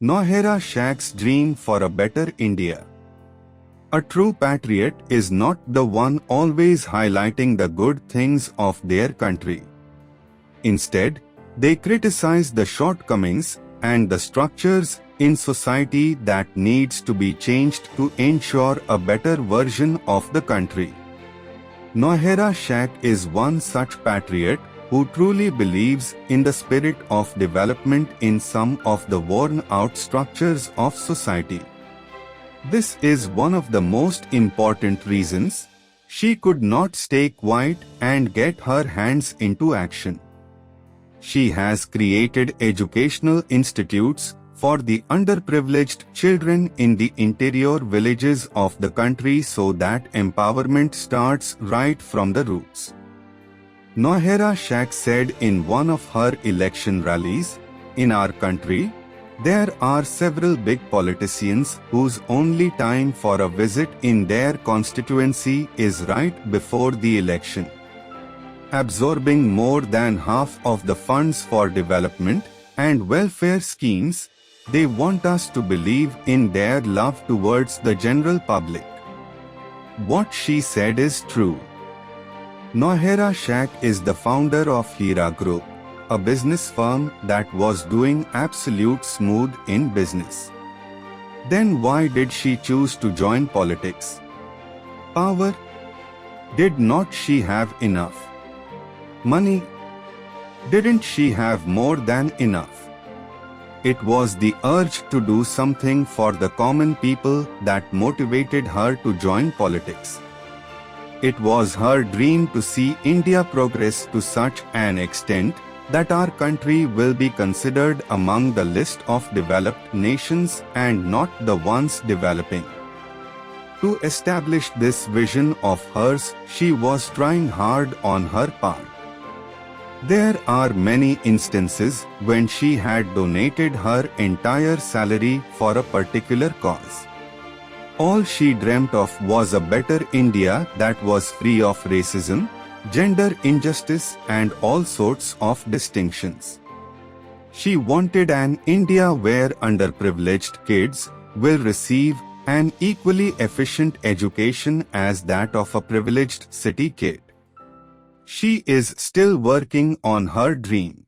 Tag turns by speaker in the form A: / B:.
A: Nohera Shaik's dream for a better India. A true patriot is not the one always highlighting the good things of their country. Instead, they criticize the shortcomings and the structures in society that needs to be changed to ensure a better version of the country. Nohera Shaik is one such patriot who truly believes in the spirit of development in some of the worn-out structures of society. This is one of the most important reasons she could not stay quiet and get her hands into action. She has created educational institutes for the underprivileged children in the interior villages of the country so that empowerment starts right from the roots. Nohera Shaik said in one of her election rallies, "In our country, there are several big politicians whose only time for a visit in their constituency is right before the election. Absorbing more than half of the funds for development and welfare schemes, they want us to believe in their love towards the general public." What she said is true. Nohera Shaik is the founder of Hira Group, a business firm that was doing absolute smooth in business. Then why did she choose to join politics? Power? Did not she have enough? Money? Didn't she have more than enough? It was the urge to do something for the common people that motivated her to join politics. It was her dream to see India progress to such an extent that our country will be considered among the list of developed nations and not the ones developing. To establish this vision of hers, she was trying hard on her part. There are many instances when she had donated her entire salary for a particular cause. All she dreamt of was a better India that was free of racism, gender injustice and all sorts of distinctions. She wanted an India where underprivileged kids will receive an equally efficient education as that of a privileged city kid. She is still working on her dream.